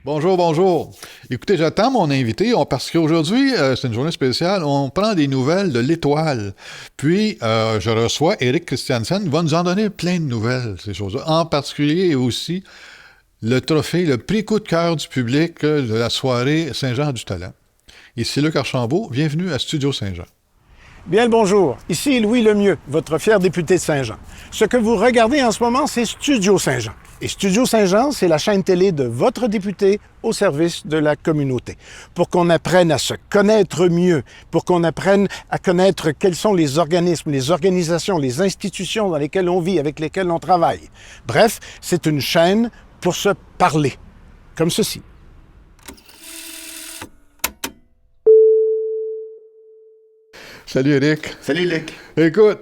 Bonjour, bonjour. Écoutez, j'attends mon invité parce qu'aujourd'hui, c'est une journée spéciale. On prend des nouvelles de l'Étoile. Puis, je reçois Eric Christiansen. Il va nous en donner plein de nouvelles, ces choses-là. En particulier aussi le trophée, le prix coup de cœur du public de la soirée Saint-Jean-du-Talent. Ici Luc Archambault. Bienvenue à Studio Saint-Jean. Bien le bonjour. Ici Louis Lemieux, votre fier député de Saint-Jean. Ce que vous regardez en ce moment, c'est Studio Saint-Jean. Et Studio Saint-Jean, c'est la chaîne télé de votre député au service de la communauté. Pour qu'on apprenne à se connaître mieux, pour qu'on apprenne à connaître quels sont les organismes, les organisations, les institutions dans lesquelles on vit, avec lesquelles on travaille. Bref, c'est une chaîne pour se parler, comme ceci. Salut Eric. Salut Luc. Écoute,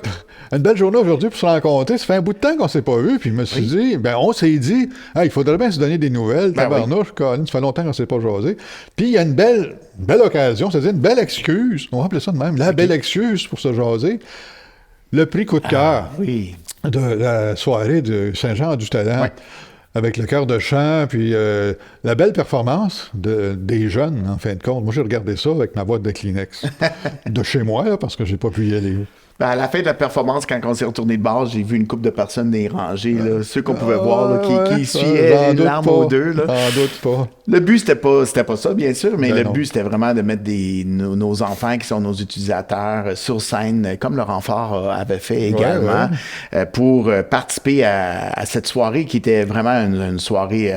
une belle journée aujourd'hui pour se rencontrer. Ça fait un bout de temps qu'on s'est pas vu, puis je me suis dit, on s'est dit, il faudrait bien se donner des nouvelles. Tabarnouche, Colin, ça fait longtemps qu'on s'est pas jasé. Puis il y a une belle occasion, c'est-à-dire une belle excuse, on va appeler ça de même, la belle excuse pour se jaser. Le prix coup de cœur de la soirée de Saint-Jean-du-Talent. Avec le chœur de chant, puis la belle performance des jeunes, en fin de compte. Moi, j'ai regardé ça avec ma boîte de Kleenex. De chez moi, là, parce que j'ai pas pu y aller. À la fin de la performance, quand on s'est retourné de base, j'ai vu une couple de personnes des rangées, là, ceux qu'on pouvait voir, là, qui essuyaient une larme ou deux. Là. J'en doute pas. Le but, c'était pas ça, bien sûr, mais le but, c'était vraiment de mettre nos enfants, qui sont nos utilisateurs, sur scène, comme le renfort avait fait également, pour participer à cette soirée qui était vraiment une soirée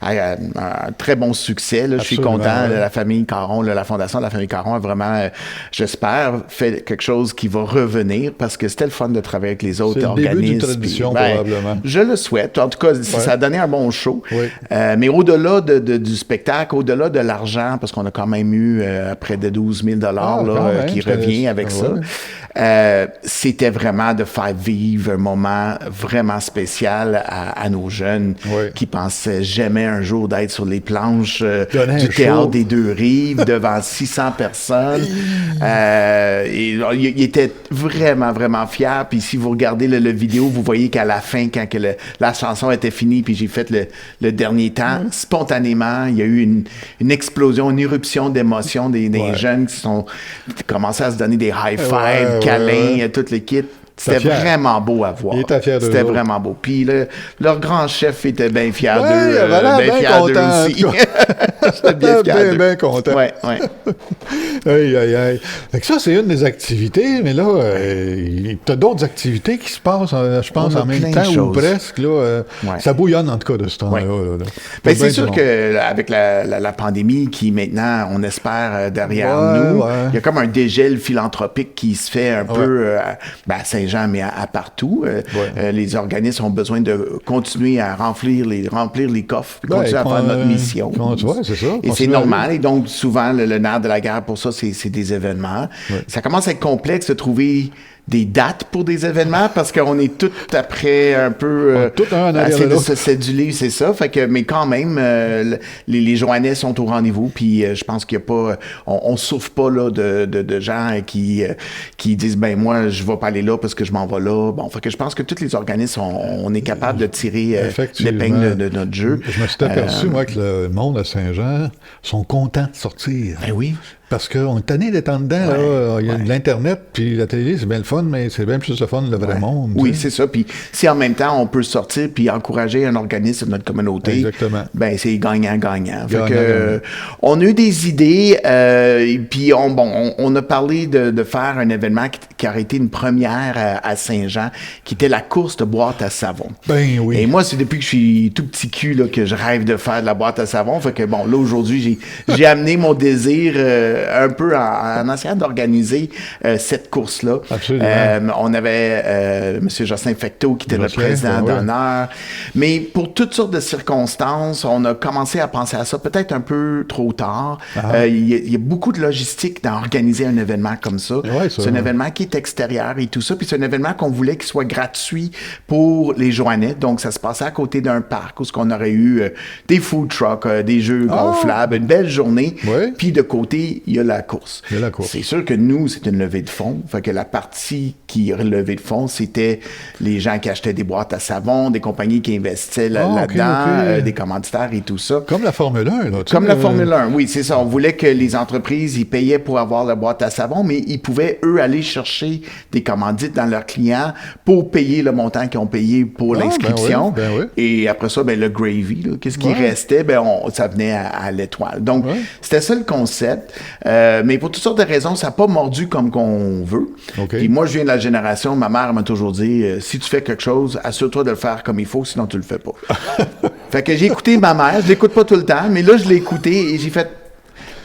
à un très bon succès. Là. Je suis content. La famille Caron, la fondation de la famille Caron a vraiment, j'espère, fait quelque chose qui va revenir parce que c'était le fun de travailler avec les autres organismes. C'est le début d'une tradition, probablement. Je le souhaite. En tout cas, ça a donné un bon show. Mais au-delà du spectacle, au-delà de l'argent, parce qu'on a quand même eu près de 12 000 qui revient avec ça, c'était vraiment de faire vivre un moment vraiment spécial à nos jeunes qui pensaient jamais un jour d'être sur les planches du Théâtre des Deux Rives devant 600 personnes. Ils étaient vraiment, vraiment fiers. Puis si vous regardez le vidéo, vous voyez qu'à la fin, quand la chanson était finie, puis j'ai fait le dernier temps, spontanément, il y a eu une explosion, une éruption d'émotions des jeunes qui sont commencé à se donner des high-fives, câlins, toute l'équipe. C'était vraiment beau à voir. C'était vraiment beau. Puis leur grand chef était bien fier d'eux. Bien fier d'eux aussi. C'était bien fier d'eux. Bien content. Ouais. Aïe. Fait que ça, c'est une des activités, mais là, t'as d'autres activités qui se passent, je pense, en même temps, ou presque. Là, ça bouillonne, en tout cas, de ce temps-là. Ben, c'est sûr qu'avec la pandémie qui, maintenant, on espère derrière nous, il y a comme un dégel philanthropique qui se fait un peu à Saint-Jean, mais à partout. Les organismes ont besoin de continuer à remplir les coffres, puis continuer à faire notre mission. C'est ça. Et c'est normal. Et donc, souvent, le nerf de la guerre pour ça, c'est des événements. Ça commence à être complexe de trouver des dates pour des événements parce qu'on est tout après un peu essayer de se céduler, c'est ça. Fait que, mais quand même, les Joannais sont au rendez-vous. Puis je pense qu'il y a pas, on souffre pas là de gens qui disent moi je vais pas aller là parce que je m'en vais là. Bon, fait que je pense que tous les organismes on est capable de tirer l'épingle de notre jeu. Je me suis aperçu moi que le monde à Saint-Jean sont contents de sortir. Ben oui. Parce qu'on est tanné d'être en dedans. Là. Il y a de l'Internet, puis la télé, c'est bien le fun, mais c'est bien plus le fun, le vrai monde. Oui, c'est ça. Puis si en même temps, on peut sortir puis encourager un organisme de notre communauté, c'est gagnant-gagnant. Fait que, on a eu des idées, puis on a parlé de faire un événement qui aurait été une première à Saint-Jean, qui était la course de boîte à savon. Ben oui. Et moi, c'est depuis que je suis tout petit cul là, que je rêve de faire de la boîte à savon. Fait que là, aujourd'hui, j'ai amené mon désir un peu en essayant d'organiser cette course-là. On avait M. Jocelyn Fecteau qui était le président d'honneur. Mais pour toutes sortes de circonstances, on a commencé à penser à ça peut-être un peu trop tard. Il y a beaucoup de logistique dans organiser un événement comme ça. C'est un événement qui est extérieur et tout ça. Puis c'est un événement qu'on voulait qu'il soit gratuit pour les Joannais. Donc ça se passait à côté d'un parc où on aurait eu des food trucks, des jeux gonflables, une belle journée. Puis de côté, il y a la course. C'est sûr que nous, c'est une levée de fonds. Fait que la partie qui est levée de fonds, c'était les gens qui achetaient des boîtes à savon, des compagnies qui investissaient là-dedans, des commanditaires et tout ça. Comme la Formule 1, là. Comme la Formule 1, oui, c'est ça. On voulait que les entreprises, ils payaient pour avoir la boîte à savon, mais ils pouvaient, eux, aller chercher des commandites dans leurs clients pour payer le montant qu'ils ont payé pour l'inscription. Ben oui. Et après ça, le gravy, qu'est-ce qui restait? Ça venait à l'étoile. Donc, c'était ça le concept. Mais pour toutes sortes de raisons, ça n'a pas mordu comme qu'on veut. Puis moi, je viens de la génération, ma mère m'a toujours dit, si tu fais quelque chose, assure-toi de le faire comme il faut, sinon tu le fais pas. Fait que j'ai écouté ma mère, je l'écoute pas tout le temps, mais là, je l'ai écouté et j'ai fait,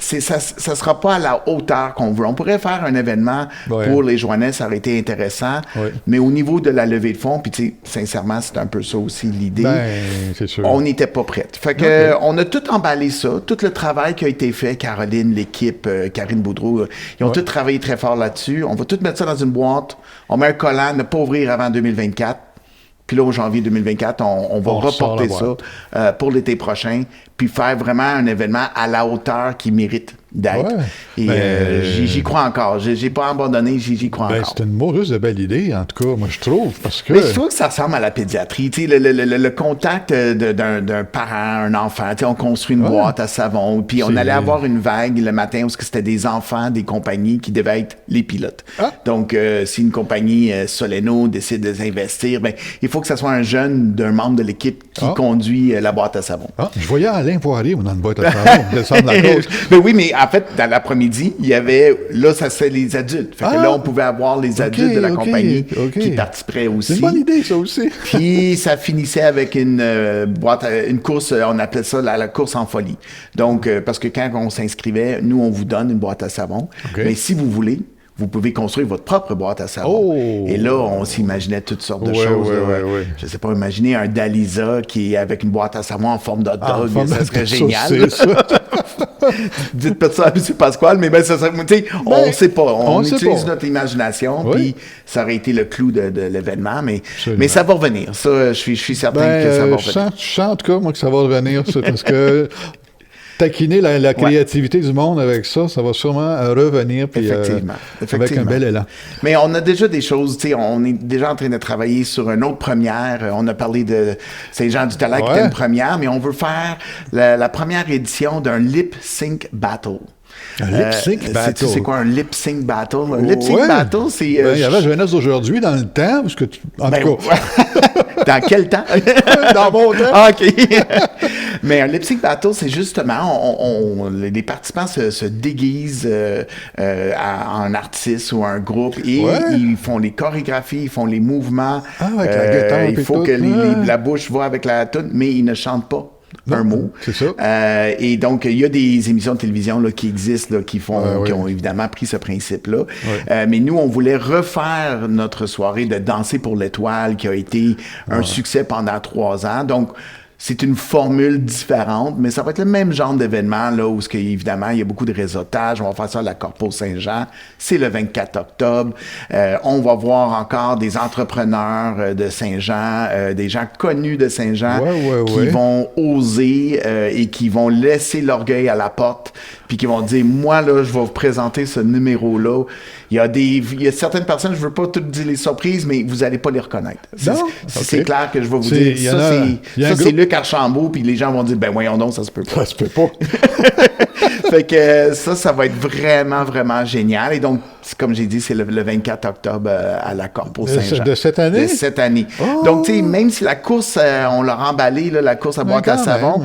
ça sera pas à la hauteur qu'on veut. On pourrait faire un événement pour les Joannais, ça aurait été intéressant, mais au niveau de la levée de fonds, puis tu sais, sincèrement, c'est un peu ça aussi l'idée. C'est sûr. On n'était pas prête. Fait que on a tout emballé ça, tout le travail qui a été fait, Caroline, l'équipe, Karine Boudreau, ils ont tout travaillé très fort là-dessus. On va tout mettre ça dans une boîte, on met un collant, ne pas ouvrir avant 2024. Puis là, au janvier 2024, on va reporter ça pour l'été prochain, puis faire vraiment un événement à la hauteur qui mérite d'être. Et j'y crois encore. J'ai pas abandonné, j'y crois encore. C'est une mauvaise de belle idée, en tout cas, moi, je trouve, parce que... Mais je trouve que ça ressemble à la pédiatrie. Tu sais, le contact d'un parent, un enfant. Tu sais, on construit une boîte à savon, puis on allait avoir une vague le matin où c'était des enfants des compagnies qui devaient être les pilotes. Donc, si une compagnie Soleno décide de s'investir, il faut que ce soit un jeune d'un membre de l'équipe qui conduit la boîte à savon. Je voyais Alain Poirier dans une boîte à savon, descendre la côte. Oui, mais en fait, dans l'après-midi, il y avait... Là, ça serait les adultes. Fait que là, on pouvait avoir les adultes de la compagnie qui participeraient aussi. C'est une bonne idée, ça aussi. Puis, ça finissait avec une course, on appelait ça la course en folie. Donc, parce que quand on s'inscrivait, nous, on vous donne une boîte à savon. Mais si vous voulez, vous pouvez construire votre propre boîte à savon. Et là, on s'imaginait toutes sortes de choses. Je sais pas, imaginer un Dalisa qui est avec une boîte à savon en forme de hot dog. Ça serait génial. Dites pas ça à M. Pasquale, mais ça serait, on sait pas. On utilise notre imagination, puis ça aurait été le clou de l'événement, mais ça va revenir. Ça, je suis certain que ça va revenir. Je sens en tout cas, moi, que ça va revenir, ça, parce que taquiner la créativité du monde avec ça, ça va sûrement revenir. Puis, Effectivement. Avec un bel élan. Mais on a déjà des choses, on est déjà en train de travailler sur une autre première. On a parlé de Saint-Jean-du-Talac qui était une première, mais on veut faire la première édition d'un lip sync battle. Un lip-sync battle. C'est quoi un lip-sync battle? Un lip-sync battle, c'est... il y avait Jeunesse d'aujourd'hui dans le temps, parce que en tout cas... Dans quel temps? Dans mon temps. Ah, OK. Mais un lip-sync battle, c'est justement, les participants se déguisent en artiste ou un groupe et ils font les chorégraphies, ils font les mouvements. Avec la guitare. Il faut que la bouche va avec la toune, mais ils ne chantent pas. Un mot. C'est ça. Et donc, il y a des émissions de télévision là, qui existent, là, qui ont évidemment pris ce principe-là. Mais nous, on voulait refaire notre soirée de Danser pour l'étoile qui a été un succès pendant 3 ans. Donc, c'est une formule différente, mais ça va être le même genre d'événement, là, où, évidemment, il y a beaucoup de réseautage. On va faire ça à la Corpo Saint-Jean. C'est le 24 octobre. On va voir encore des entrepreneurs de Saint-Jean, des gens connus de Saint-Jean qui vont oser et qui vont laisser l'orgueil à la porte, puis qui vont dire, moi, là, je vais vous présenter ce numéro-là. Il y a certaines personnes, je ne veux pas toutes dire les surprises, mais vous n'allez pas les reconnaître. C'est clair que je vais vous dire, ça, c'est Luc Archambault, puis les gens vont dire, ben voyons donc, ça se peut pas. Ça se peut pas. Fait que ça va être vraiment, vraiment génial. Et donc, comme j'ai dit, c'est le 24 octobre à la Corpo Saint-Jean. De cette année? De cette année. Donc, tu sais, même si la course, on l'a emballée, la course à boîte à savon,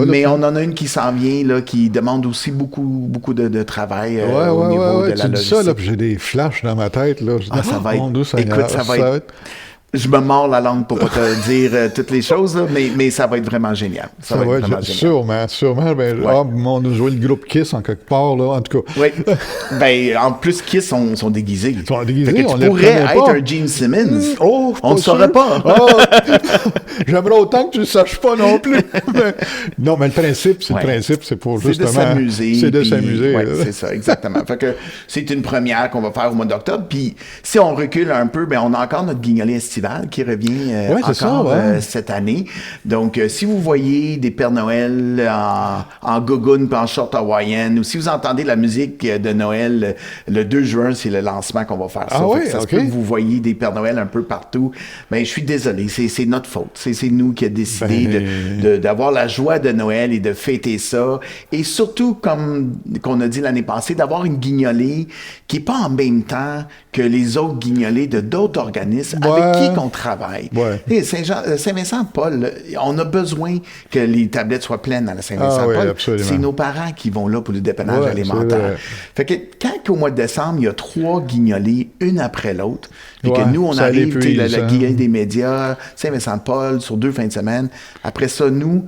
mais on en a une qui s'en vient, là, qui demande aussi beaucoup de travail au niveau de la logistique. Tu dis ça, là, puis j'ai des flashs dans ma tête, là. Ça va être... Écoute, ça va être... Je me mords la langue pour pas te dire toutes les choses, là, mais ça va être vraiment génial. Ça va être vraiment génial. Sûrement. On a joué le groupe Kiss en quelque part, là, en tout cas. Oui. En plus, Kiss sont déguisés. Ils sont déguisés, tu pourrais être un Gene Simmons. On ne saurait pas. J'aimerais autant que tu ne le saches pas non plus. Non, mais le principe, c'est pour justement... C'est de s'amuser. C'est de s'amuser. Oui, c'est ça, exactement. Fait que c'est une première qu'on va faire au mois d'octobre. Puis si on recule un peu, on a encore notre guignolée estivale estival qui revient c'est ça, cette année. Donc, si vous voyez des Pères Noël en gogoune puis en short hawaïenne, ou si vous entendez la musique de Noël, le 2 juin, c'est le lancement qu'on va faire ça. Ça se peut que vous voyez des Pères Noël un peu partout. Ben, je suis désolé, c'est notre faute. C'est nous qui avons décidé d'avoir la joie de Noël et de fêter ça. Et surtout, comme qu'on a dit l'année passée, d'avoir une guignolée qui n'est pas en même temps que les autres guignolées de d'autres organismes avec qui qu'on travaille. Et Saint-Vincent-de-Paul, on a besoin que les tablettes soient pleines à la Saint-Vincent-de-Paul. C'est nos parents qui vont là pour le dépannage alimentaire. Fait que quand au mois de décembre, il y a 3 guignolées, une après l'autre, puis que nous, on arrive, la guignolée des médias, Saint-Vincent-de-Paul, sur 2 fins de semaine. Après ça, nous,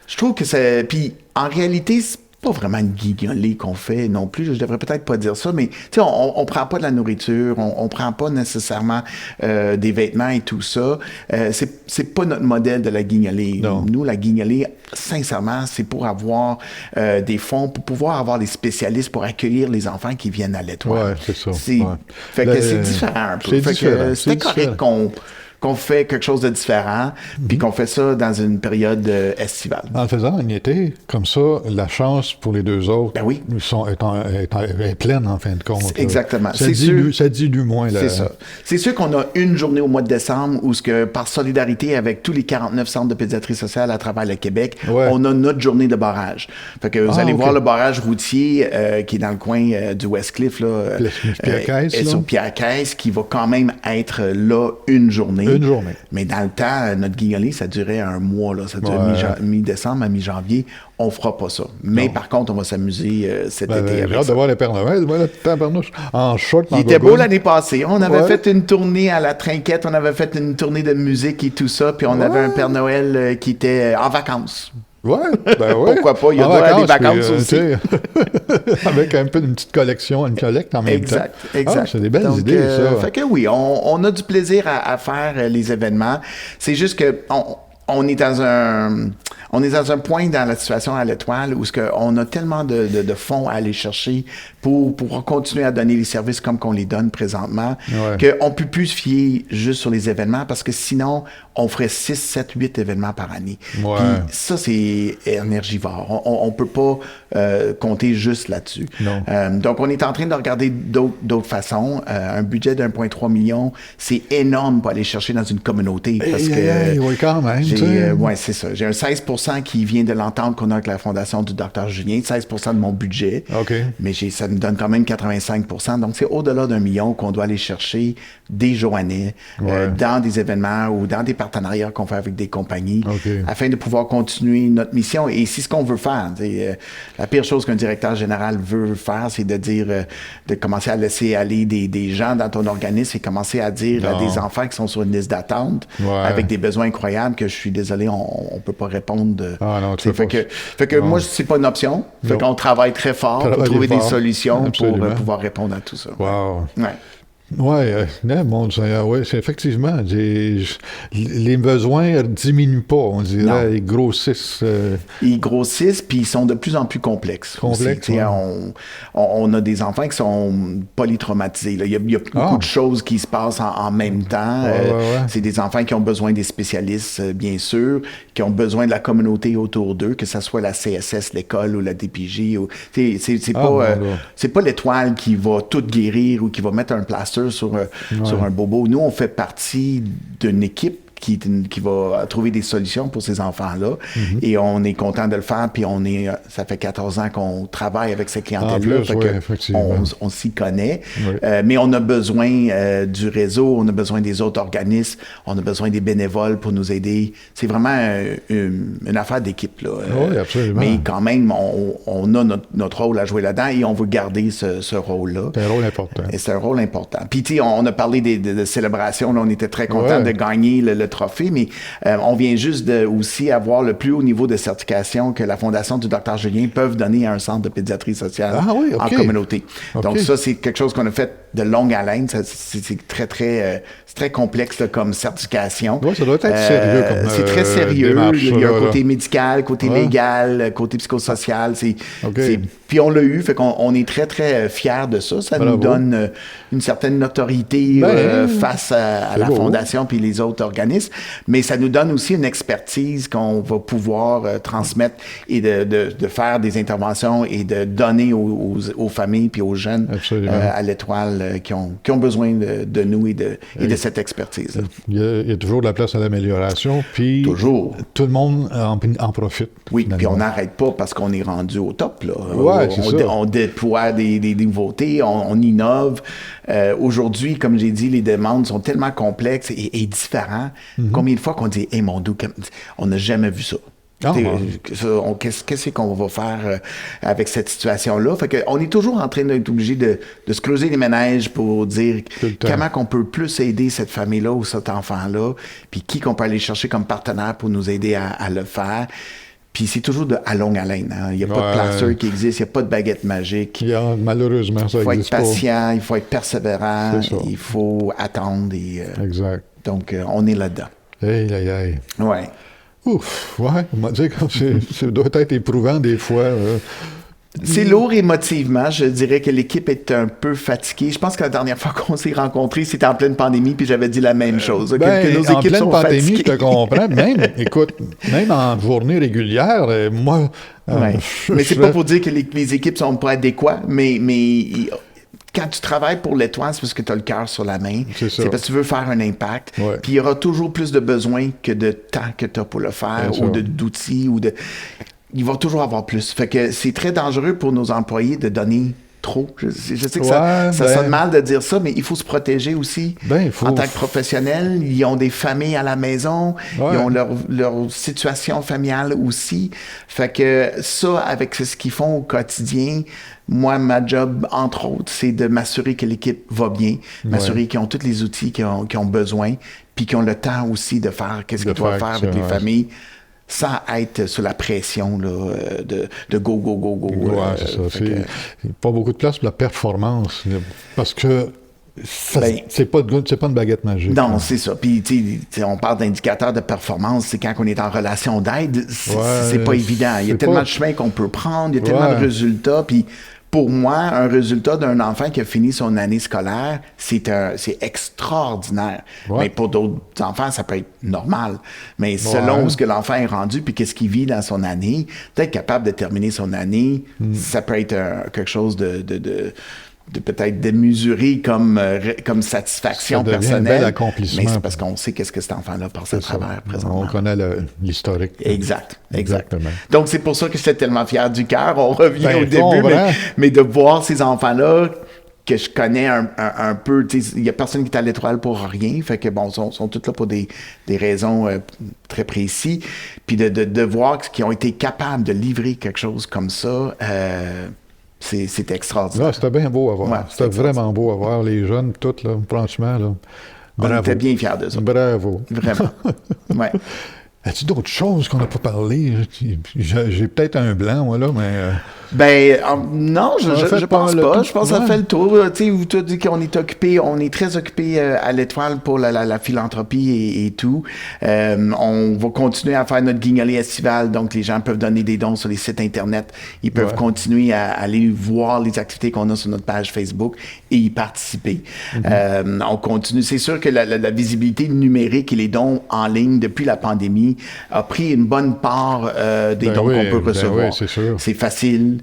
je trouve que c'est... Puis en réalité, c'est pas vraiment une guignolée qu'on fait non plus. Je devrais peut-être pas dire ça, mais on prend pas de la nourriture, on prend pas nécessairement des vêtements et tout ça. C'est pas notre modèle de la guignolée. Non. Nous, la guignolée, sincèrement, c'est pour avoir des fonds, pour pouvoir avoir des spécialistes pour accueillir les enfants qui viennent à l'Étoile. Oui, c'est ça. Fait que c'est différent un peu. C'était correct qu'on fait quelque chose de différent, puis qu'on fait ça dans une période estivale. En le faisant en été, comme ça, la chance pour les 2 autres est pleine, en fin de compte. Exactement. Ça dilue moins. C'est ça. C'est sûr qu'on a une journée au mois de décembre où, par solidarité avec tous les 49 centres de pédiatrie sociale à travers le Québec, on a notre journée de barrage. Fait que vous allez voir le barrage routier qui est dans le coin du Westcliff, là, sur Pierre-Caisse, qui va quand même être là une journée. Une journée. Mais dans le temps, notre guignolée, ça durait un mois. Là. Ça durait mi-décembre à mi-janvier. On fera pas ça. Mais par contre, on va s'amuser cet été avec j'ai hâte de voir le Père Noël. En short, il était beau l'année passée. On avait fait une tournée à la Trinquette. On avait fait une tournée de musique et tout ça. Puis on avait un Père Noël qui était en vacances. Pourquoi pas? Il y a droit à des vacances aussi. Avec un peu une petite collection, une collecte en même temps. Exact. C'est des belles idées, ça. Fait que oui, on a du plaisir à faire les événements. C'est juste que on est dans un point dans la situation à l'Étoile où on a tellement de fonds à aller chercher pour continuer à donner les services comme qu'on les donne présentement, qu'on ne peut plus se fier juste sur les événements parce que sinon, on ferait 6, 7, 8 événements par année. Puis ça, c'est énergivore. On ne peut pas compter juste là-dessus. Donc, on est en train de regarder d'autres façons. Un budget d'1,3 million, c'est énorme pour aller chercher dans une communauté. Parce que oui, quand même. Oui, c'est ça. J'ai un 16% qui vient de l'entente qu'on a avec la Fondation du Dr Julien, 16% de mon budget. Mais ça me donne quand même 85%. Donc, c'est au-delà d'1 million qu'on doit aller chercher des Joannais dans des événements ou dans des partenariats qu'on fait avec des compagnies afin de pouvoir continuer notre mission. Et c'est ce qu'on veut faire. La pire chose qu'un directeur général veut faire, c'est de dire, de commencer à laisser aller des gens dans ton organisme et commencer à dire à des enfants qui sont sur une liste d'attente avec des besoins incroyables que je suis désolé, on peut pas répondre. Fait que moi, c'est pas une option. Fait qu'on travaille très fort pour trouver des solutions pour pouvoir répondre à tout ça. C'est effectivement. Les besoins diminuent pas, on dirait. Ils grossissent. Ils grossissent, puis ils sont de plus en plus complexes. On a des enfants qui sont polytraumatisés. Là. Il y a beaucoup de choses qui se passent en même temps. C'est des enfants qui ont besoin des spécialistes, bien sûr, qui ont besoin de la communauté autour d'eux, que ce soit la CSS, l'école ou la DPJ. C'est pas l'Étoile qui va tout guérir ou qui va mettre un plaster sur un bobo. Nous, on fait partie d'une équipe qui va trouver des solutions pour ces enfants-là. Et on est content de le faire. Puis ça fait 14 ans qu'on travaille avec ces clientèles-là. On s'y connaît. Mais on a besoin du réseau, on a besoin des autres organismes, on a besoin des bénévoles pour nous aider. C'est vraiment une affaire d'équipe, là. Mais quand même, on a notre rôle à jouer là-dedans et on veut garder ce rôle-là. C'est un rôle important. Et c'est un rôle important. Puis, tu sais, on a parlé de célébrations. Là, on était très contents de gagner le trophée, mais on vient juste aussi avoir le plus haut niveau de certification que la Fondation du Dr Julien peuvent donner à un centre de pédiatrie sociale en communauté. Donc ça, c'est quelque chose qu'on a fait de longue haleine. C'est très complexe là, comme certification. Oui, ça doit être sérieux comme c'est très sérieux. Démarche, il y a un côté médical, côté légal, côté psychosocial. Puis on l'a eu, fait qu'on est très, très fiers de ça. Ça nous donne une certaine notoriété face à la Fondation puis les autres organismes, mais ça nous donne aussi une expertise qu'on va pouvoir transmettre et de faire des interventions et de donner aux familles puis aux jeunes à l'Étoile qui ont besoin de nous et de cette expertise. Il y a toujours de la place à l'amélioration, puis toujours. Tout le monde en profite. Oui, puis on n'arrête pas parce qu'on est rendu au top. Là. On déploie des nouveautés, on innove. Aujourd'hui, comme j'ai dit, les demandes sont tellement complexes et différentes. Combien de fois qu'on dit « Hey, mon Dieu, on n'a jamais vu ça ». Qu'est-ce qu'on va faire avec cette situation-là? Fait qu'on est toujours en train d'être obligé de se creuser les méninges pour dire comment qu'on peut plus aider cette famille-là ou cet enfant-là, puis qui qu'on peut aller chercher comme partenaire pour nous aider à le faire. Puis c'est toujours à longue haleine. Hein? Il n'y a pas de plaster qui existe, il n'y a pas de baguette magique. Malheureusement, ça existe pas. Il faut être patient, il faut être persévérant, il faut attendre. Exact. Donc, on est là-dedans. Hey. Ouais. Ouf, ouais, on m'a dit que ça doit être éprouvant des fois. C'est lourd émotivement. Je dirais que l'équipe est un peu fatiguée. Je pense que la dernière fois qu'on s'est rencontrés, c'était en pleine pandémie, puis j'avais dit la même chose. Que nos équipes sont pandémie, fatiguées. Je te comprends. Même en journée régulière, moi... mais c'est pas pour dire que les équipes sont pas adéquates, mais quand tu travailles pour l'Étoile, c'est parce que tu as le cœur sur la main. C'est parce que tu veux faire un impact. Ouais. Puis il y aura toujours plus de besoins que de temps que tu as pour le faire, ou d'outils, il va toujours avoir plus. Fait que c'est très dangereux pour nos employés de donner trop. Je sais que ça sonne mal de dire ça, mais il faut se protéger aussi. En tant que professionnel, ils ont des familles à la maison, ils ont leur situation familiale aussi. Fait que ça, avec ce qu'ils font au quotidien, moi, ma job, entre autres, c'est de m'assurer que l'équipe va bien, m'assurer qu'ils ont tous les outils qu'ils ont besoin, puis qu'ils ont le temps aussi de faire qu'est-ce qu'ils doivent faire avec les familles, sans être sous la pression là, de go. Ouais, c'est ça. C'est pas beaucoup de place pour la performance, parce que c'est pas une baguette magique. Non, c'est ça. Puis, on parle d'indicateurs de performance, c'est quand on est en relation d'aide, c'est pas évident. Il y a tellement de chemins qu'on peut prendre, il y a tellement de résultats, puis pour moi, un résultat d'un enfant qui a fini son année scolaire, c'est extraordinaire. Mais pour d'autres enfants, ça peut être normal. Mais selon ce que l'enfant est rendu puis qu'est-ce qu'il vit dans son année, d'être capable de terminer son année, ça peut être quelque chose de peut-être démesuré comme satisfaction personnelle. Un bel accomplissement. Mais c'est parce qu'on sait qu'est-ce que cet enfant-là passe à travers présentement. On connaît l'historique. Exactement. Donc, c'est pour ça que j'étais tellement fier du cœur. On revient au début, mais de voir ces enfants-là que je connais un peu. Il n'y a personne qui est à l'Étoile pour rien. Fait que, sont tous là pour des raisons très précises. Puis de voir qu'ils ont été capables de livrer quelque chose comme ça... C'est extraordinaire. C'était bien beau à voir. C'était vraiment beau à voir, les jeunes, toutes, là, franchement. Là. Bravo. On était bien fiers de ça. Bravo. Vraiment. Ouais. As-tu d'autres choses qu'on n'a pas parlé? J'ai peut-être un blanc, moi, là, mais... non, je pense pas. Je pense que ça fait le tour. Tu sais, tu as dit qu'on est occupé, on est très occupé à l'Étoile pour la philanthropie et tout. On va continuer à faire notre guignolée estivale, donc les gens peuvent donner des dons sur les sites Internet. Ils peuvent continuer à aller voir les activités qu'on a sur notre page Facebook et y participer. On continue. C'est sûr que la visibilité numérique et les dons en ligne depuis la pandémie a pris une bonne part des dons qu'on peut recevoir. C'est sûr. C'est facile.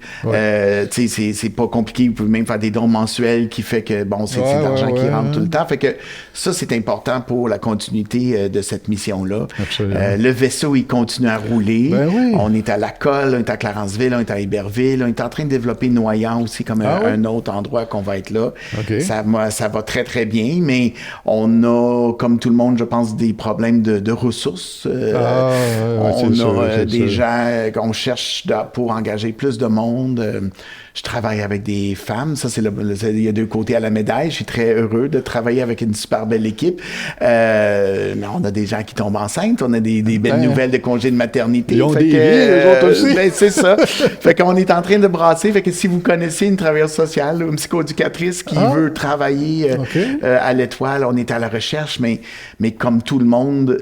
C'est pas compliqué. Vous pouvez même faire des dons mensuels qui fait que, c'est de l'argent qui rentre tout le temps. Fait que ça, c'est important pour la continuité de cette mission-là. Le vaisseau, il continue à rouler. On est à La Colle, on est à Clarenceville, on est à Iberville, on est en train de développer Noyant aussi comme un autre endroit qu'on va être là. Ça va très, très bien, mais on a, comme tout le monde, je pense, des problèmes de ressources. On a des gens qu'on cherche pour engager plus de monde. Je travaille avec des femmes. Ça, il y a deux côtés à la médaille. Je suis très heureux de travailler avec une super belle équipe. Mais on a des gens qui tombent enceintes. On a des belles nouvelles de congés de maternité. Ils ont des vies, eux autres aussi. Ben, c'est ça. Fait qu'on est en train de brasser. Fait que si vous connaissez une travailleuse sociale ou une psychoéducatrice qui veut travailler à l'Étoile, on est à la recherche. Mais comme tout le monde,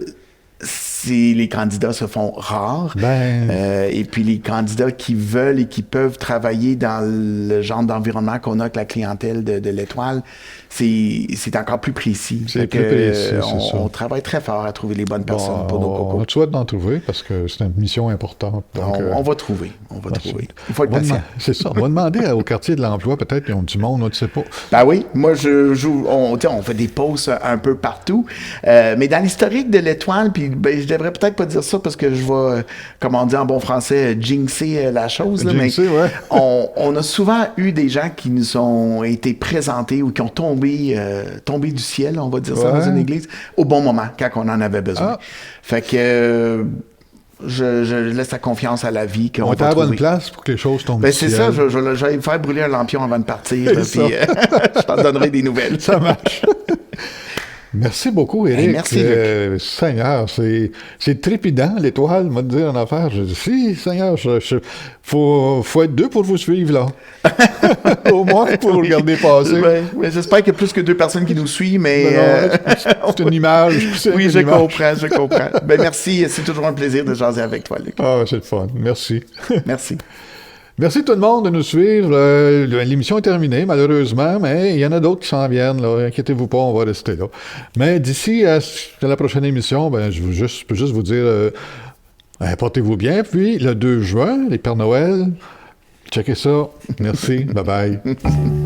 si les candidats se font rares, et puis les candidats qui veulent et qui peuvent travailler dans le genre d'environnement qu'on a avec la clientèle de l'Étoile, c'est encore plus précis. C'est plus précis, on travaille très fort à trouver les bonnes personnes pour nos cocos. On te souhaite d'en trouver parce que c'est une mission importante. Donc, on va trouver. Il faut être patient. C'est ça. On va demander au quartier de l'emploi, peut-être qu'ils ont du monde, on ne sait pas. Ben oui, moi, on fait des posts un peu partout. Mais dans l'historique de l'Étoile, puis je devrais peut-être pas dire ça parce que je vais, comme on dit en bon français, jinxer la chose. Là, on a souvent eu des gens qui nous ont été présentés ou qui ont tombé du ciel, on va dire ça, dans une église, au bon moment, quand on en avait besoin. Fait que je laisse la confiance à la vie. On est à la bonne place pour que les choses tombent du ciel. C'est ça, je vais me faire brûler un lampion avant de partir, puis je t'en donnerai des nouvelles. Ça marche. Merci beaucoup, Éric. Merci, Luc. Seigneur, c'est trépidant, l'Étoile, m'a dit en affaires. Je dis, si, Seigneur, faut être deux pour vous suivre, là. Au moins, pour regarder passer. Mais j'espère qu'il y a plus que 2 personnes qui nous suivent, mais... c'est une image. Oui, je comprends. Merci, c'est toujours un plaisir de jaser avec toi, Luc. Ah, c'est le fun. Merci. Merci. Merci tout le monde de nous suivre. L'émission est terminée, malheureusement, mais il y en a d'autres qui s'en viennent. Là. Inquiétez-vous pas, on va rester là. Mais d'ici à la prochaine émission, je peux juste vous dire, portez-vous bien. Puis, le 2 juin, les Pères Noël, checkez ça. Merci. Bye-bye.